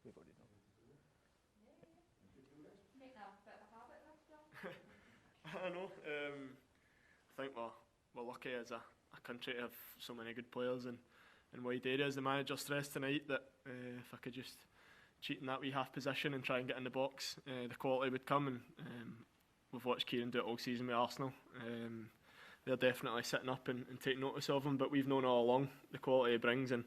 we've already done. Make that a bit of a habit, John. I know. I think we're lucky as a country to have so many good players in wide areas. The manager stressed tonight that if I could just cheat in that wee half position and try and get in the box, the quality would come. And we've watched Kieran do it all season with Arsenal. They're definitely sitting up and taking notice of him, but we've known all along the quality he brings, and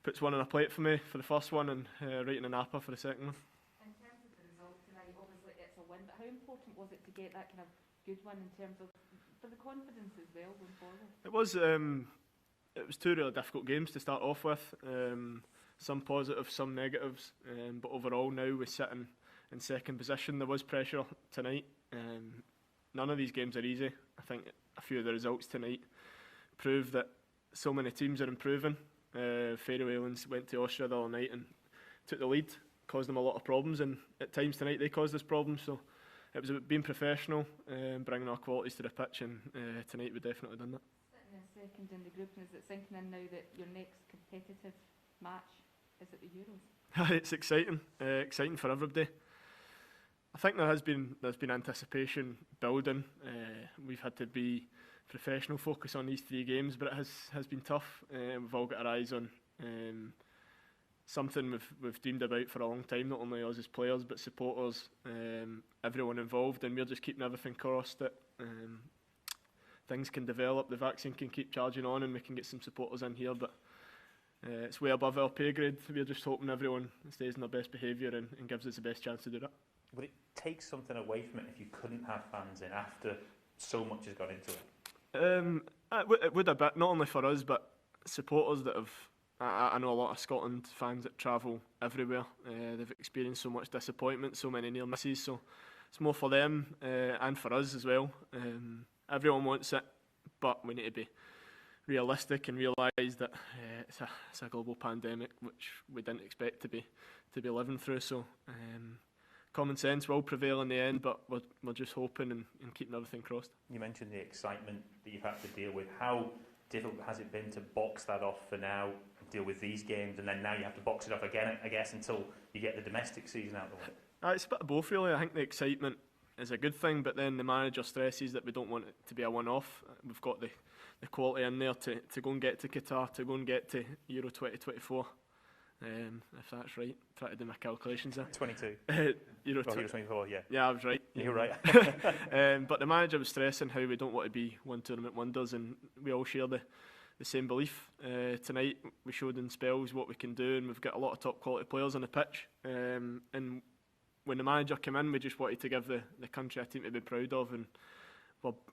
puts one on a plate for me for the first one and right in the napper for the second one. In terms of the result tonight, obviously it's a win, but how important was it to get that kind of good one in terms of for the confidence as well going forward? It was two really difficult games to start off with. Some positives, some negatives, but overall now we're sitting in second position. There was pressure tonight. None of these games are easy. I think a few of the results tonight prove that so many teams are improving. Faroe Islands went to Austria the other night and took the lead, caused them a lot of problems, and at times tonight they caused us problems. So it was about being professional, bringing our qualities to the pitch, and tonight we definitely done that. Sitting in second in the group, and is it sinking in now that your next competitive match is at the Euros? It's exciting, exciting for everybody. I think there's been anticipation building. We've had to be professional, focus on these three games, but it has been tough. We've all got our eyes on something we've dreamed about for a long time, not only us as players but supporters, everyone involved, and we're just keeping everything crossed that things can develop, the vaccine can keep charging on, and we can get some supporters in here, but it's way above our pay grade. We're just hoping everyone stays in their best behaviour and gives us the best chance to do that. Would it take something away from it if you couldn't have fans in after so much has gone into it? It would a bit, not only for us but supporters that have. I know a lot of Scotland fans that travel everywhere. They've experienced so much disappointment, so many near misses, so it's more for them and for us as well. Everyone wants it, but we need to be realistic and realise that it's a global pandemic which we didn't expect to be living through. So common sense will prevail in the end, but we're just hoping and keeping everything crossed. You mentioned the excitement that you've had to deal with. How difficult has it been to box that off for now and deal with these games, and then now you have to box it off again, I guess, until you get the domestic season out of the way? It's a bit of both, really. I think the excitement is a good thing, but then the manager stresses that we don't want it to be a one-off. We've got the quality in there to go and get to Qatar, to go and get to Euro 2024. If that's right, try to do my calculations there. 22. Euro 24, yeah. Yeah, I was right. You're right. But the manager was stressing how we don't want to be one tournament wonders, and we all share the same belief. Tonight we showed in spells what we can do, and we've got a lot of top quality players on the pitch. And when the manager came in, we just wanted to give the country a team to be proud of, and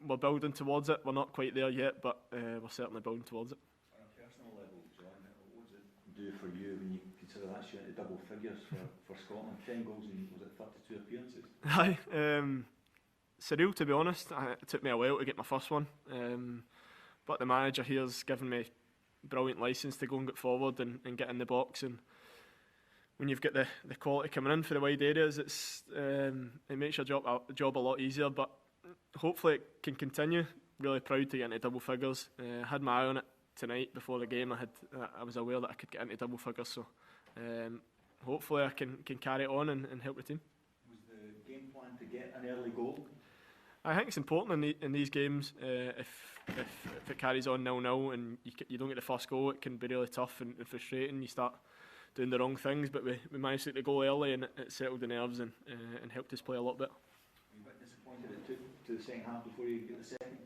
we're building towards it. We're not quite there yet, but we're certainly building towards it. On a personal level, John, what does it do for you when you consider that's into double figures for Scotland? 10 goals in, was it 32 appearances? Aye, surreal to be honest. It took me a while to get my first one, but the manager here's given me brilliant licence to go and get forward and get in the box. And when you've got the quality coming in for the wide areas, it makes your job a lot easier. But hopefully it can continue. Really proud to get into double figures. Had my eye on it tonight before the game. I was aware that I could get into double figures, so hopefully I can carry it on and help the team. Was the game plan to get an early goal? I think it's important in these games. If it carries on 0-0 and you don't get the first goal, it can be really tough and frustrating. You start doing the wrong things, but we managed to get the goal early, and it settled the nerves and helped us play a lot better. Were you a bit disappointed it took to the second half before you get the second?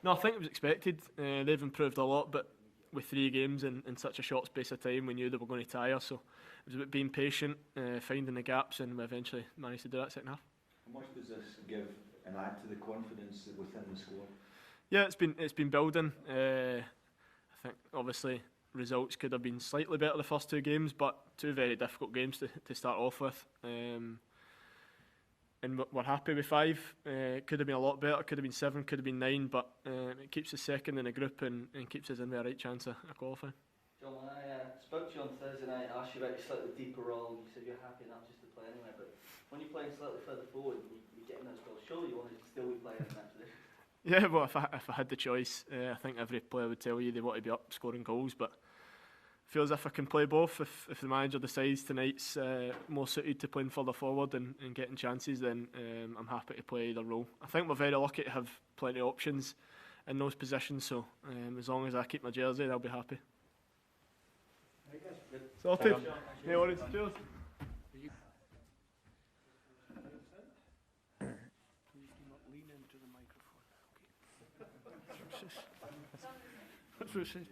No, I think it was expected. They've improved a lot, but with 3 games in such a short space of time, we knew they were going to tire. So it was about being patient, finding the gaps, and we eventually managed to do that second half. How much does this give and add to the confidence within the squad? Yeah, it's been building. I think obviously results could have been slightly better the first 2 games, but 2 very difficult games to start off with. And we're happy with 5. It could have been a lot better, could have been 7, could have been 9, but it keeps us second in the group and keeps us in with a right chance of qualifying. John, when I spoke to you on Thursday night, I asked you about your slightly deeper role. You said you're happy enough just to play anywhere, but when you're playing slightly further forward, you're getting those goals. Surely you want to still be playing in that position? Yeah, well, if I had the choice, I think every player would tell you they want to be up scoring goals, but feel as if I can play both. If the manager decides tonight's more suited to playing further forward and getting chances, then I'm happy to play either role. I think we're very lucky to have plenty of options in those positions, so as long as I keep my jersey, I'll be happy. Sorted. No worries. Cheers. That's what it says.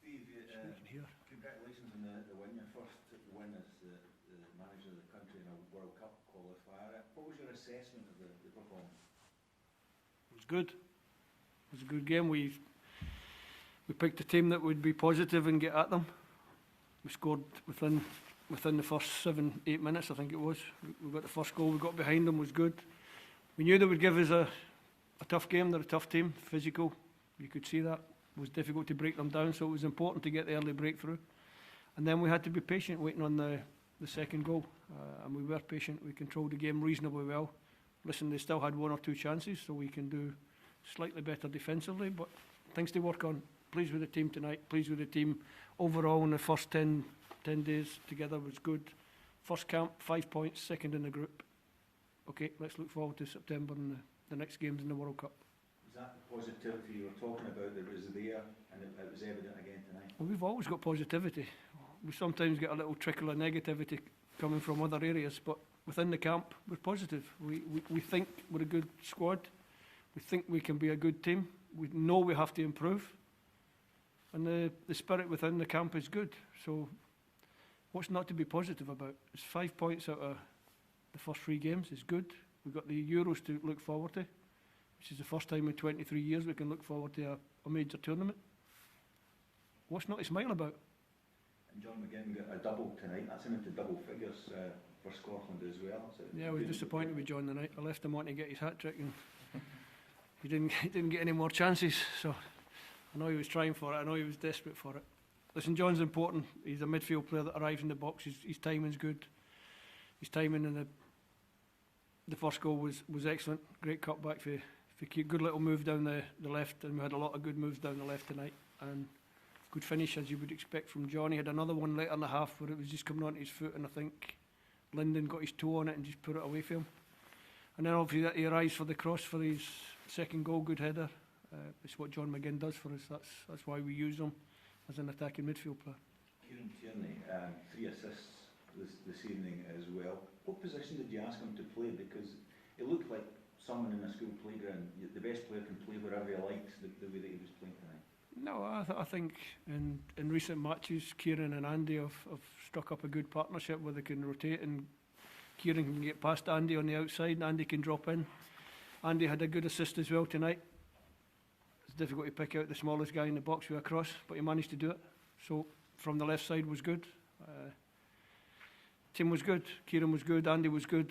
Steve, congratulations on the win, your first win as the manager of the country in a World Cup qualifier. What was your assessment of the performance? It was good. It was a good game. We picked a team that would be positive and get at them. We scored within the first 7-8 minutes, I think it was. We got the first goal, we got behind them, was good. We knew they would give us a tough game. They're a tough team, physical. You could see that. It was difficult to break them down, so it was important to get the early breakthrough. And then we had to be patient, waiting on the second goal. And we were patient. We controlled the game reasonably well. Listen, they still had 1 or 2 chances, so we can do slightly better defensively, but things to work on. Pleased with the team tonight. Pleased with the team overall in the first 10 days together was good. First camp, 5 points, second in the group. Okay, let's look forward to September and the next games in the World Cup. Was that the positivity you were talking about that was there and it was evident again tonight? Well, we've always got positivity. We sometimes get a little trickle of negativity coming from other areas, but within the camp, we're positive. We think we're a good squad. We think we can be a good team. We know we have to improve. And the spirit within the camp is good. So what's not to be positive about? It's 5 points out of the first 3 games. It's good. We've got the Euros to look forward to, which is the first time in 23 years we can look forward to a major tournament. What's not to smile about? And John McGinn got a double tonight. That's him into double figures for Scotland as well. So yeah, I was disappointed with John tonight. I left him on to get his hat-trick and he didn't get any more chances. So I know he was trying for it. I know he was desperate for it. Listen, John's important. He's a midfield player that arrives in the box. His timing's good. His timing in the first goal was excellent. Great cutback for good little move down the left, and we had a lot of good moves down the left tonight. And good finish, as you would expect from John. He had another one later in the half where it was just coming onto his foot, and I think Lyndon got his toe on it and just put it away for him. And then obviously he arrives for the cross for his second goal, good header. It's what John McGinn does for us. That's why we use him as an attacking midfield player. Kieran Tierney, 3 assists this evening as well. What position did you ask him to play? Because it looked like someone in a school playground, the best player can play wherever he likes, the way that he was playing tonight. No, I think in recent matches, Kieran and Andy have struck up a good partnership where they can rotate, and Kieran can get past Andy on the outside and Andy can drop in. Andy had a good assist as well tonight. It's difficult to pick out the smallest guy in the box with a cross, but he managed to do it. So from the left side was good. Team was good. Kieran was good. Andy was good.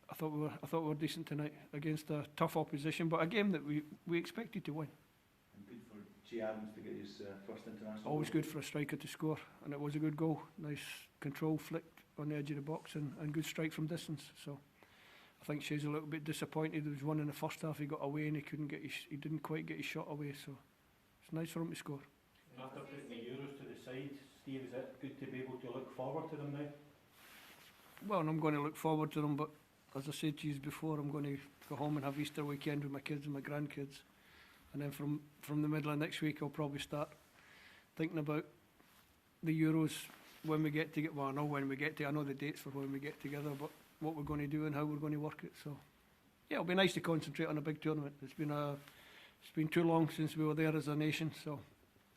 I thought we were decent tonight against a tough opposition, but a game that we expected to win. And good for G. Adams to get his first international. Always good for a striker to score, and it was a good goal. Nice control flick on the edge of the box, and good strike from distance. So I think Shea's a little bit disappointed. There was one in the first half he got away and he didn't quite get his shot away. So it's nice for him to score. After putting the Euros to the side, Steve, is it good to be able to look forward to them now? Well, and I'm going to look forward to them, but as I said to you before, I'm going to go home and have Easter weekend with my kids and my grandkids, and then from the middle of next week I'll probably start thinking about the Euros when we get to I know the dates for when we get together, but what we're going to do and how we're going to work it. So yeah, it'll be nice to concentrate on a big tournament. It's been too long since we were there as a nation, so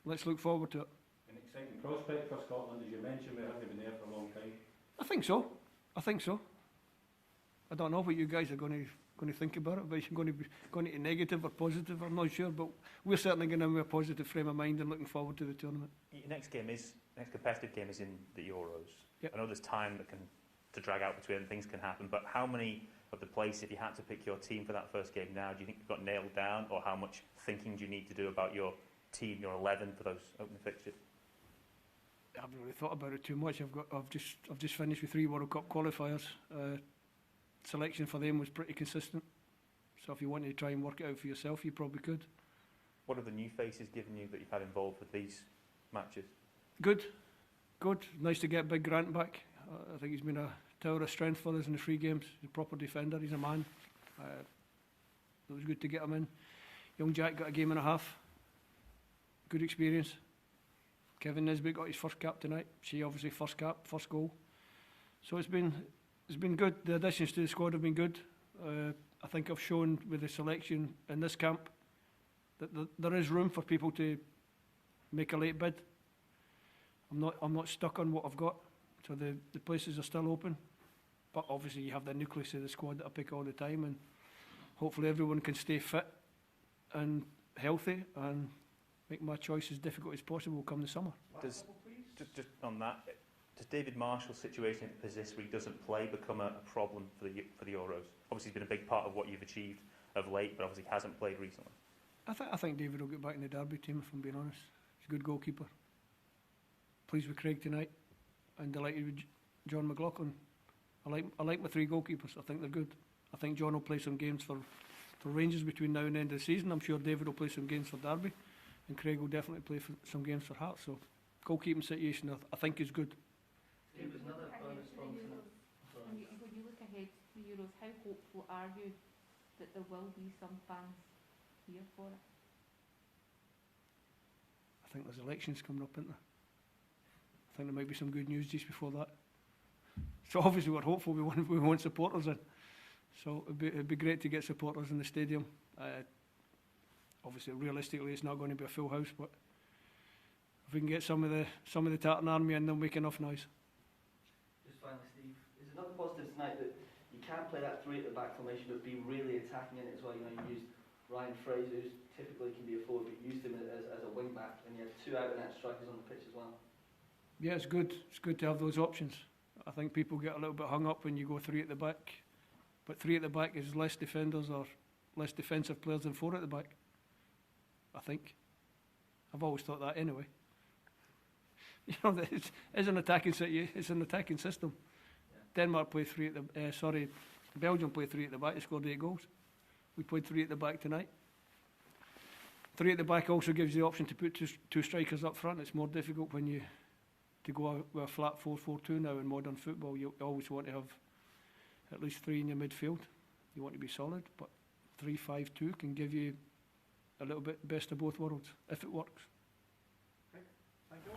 let's look forward to it. An exciting prospect for Scotland, as you mentioned. We haven't been there for a long time. I think so. I don't know what you guys are going to think about it, but you're going to be negative or positive, I'm not sure, but we're certainly going to have a positive frame of mind and looking forward to the tournament. Your next competitive game is in the Euros. Yep. I know there's time to drag out between, things can happen, but how many of the players, if you had to pick your team for that first game now, do you think you've got nailed down, or how much thinking do you need to do about your team, your 11 for those opening fixtures? I haven't really thought about it too much. I've just finished with 3 World Cup qualifiers. Selection for them was pretty consistent. So if you wanted to try and work it out for yourself, you probably could. What have the new faces given you that you've had involved with these matches? Good. Nice to get Big Grant back. I think he's been a tower of strength for us in the 3 games. He's a proper defender. He's a man. It was good to get him in. Young Jack got a game and a half. Good experience. Kevin Nisbet got his first cap tonight. She obviously first cap, first goal. So it's been good. The additions to the squad have been good. I think I've shown with the selection in this camp that there is room for people to make a late bid. I'm not stuck on what I've got, so the places are still open. But obviously you have the nucleus of the squad that I pick all the time, and hopefully everyone can stay fit and healthy and make my choice as difficult as possible come the summer. Just on that, does David Marshall's situation if Pizisri doesn't play become a problem for the Euros? Obviously, he's been a big part of what you've achieved of late, but obviously hasn't played recently. I think David will get back in the Derby team, if I'm being honest. He's a good goalkeeper. Pleased with Craig tonight, and delighted with John McLaughlin. I like my 3 goalkeepers. I think they're good. I think John will play some games for Rangers between now and the end of the season. I'm sure David will play some games for Derby, and Craig will definitely play some games for Hearts. So goalkeeping situation I think is good. It was another bonus from when you look ahead to the Euros, how hopeful are you that there will be some fans here for it? I think there's elections coming up, isn't there? I think there might be some good news just before that. So obviously we're hopeful we want supporters in. So it'd be great to get supporters in the stadium. Obviously, realistically, it's not going to be a full house, but if we can get some of the Tartan Army in, they'll make enough noise. Just finally, Steve, is it not the positive tonight that you can play that 3 at the back formation, but be really attacking in it as well? You know, you used Ryan Fraser, who typically can be a forward, but you used him as a wing back, and you had 2 out-and-out strikers on the pitch as well. Yeah, it's good. It's good to have those options. I think people get a little bit hung up when you go 3 at the back, but 3 at the back is less defenders or less defensive players than 4 at the back. I think. I've always thought that anyway. You know, it's an attacking city. It's an attacking system. Yeah. Denmark played 3 at the. Belgium played 3 at the back. They scored 8 goals. We played 3 at the back tonight. 3 at the back also gives you the option to put two strikers up front. It's more difficult when you to go with a flat 4-4-2 now in modern football. You always want to have at least 3 in your midfield. You want to be solid, but 3-5-2 can give you a little bit best of both worlds if it works. Thank you.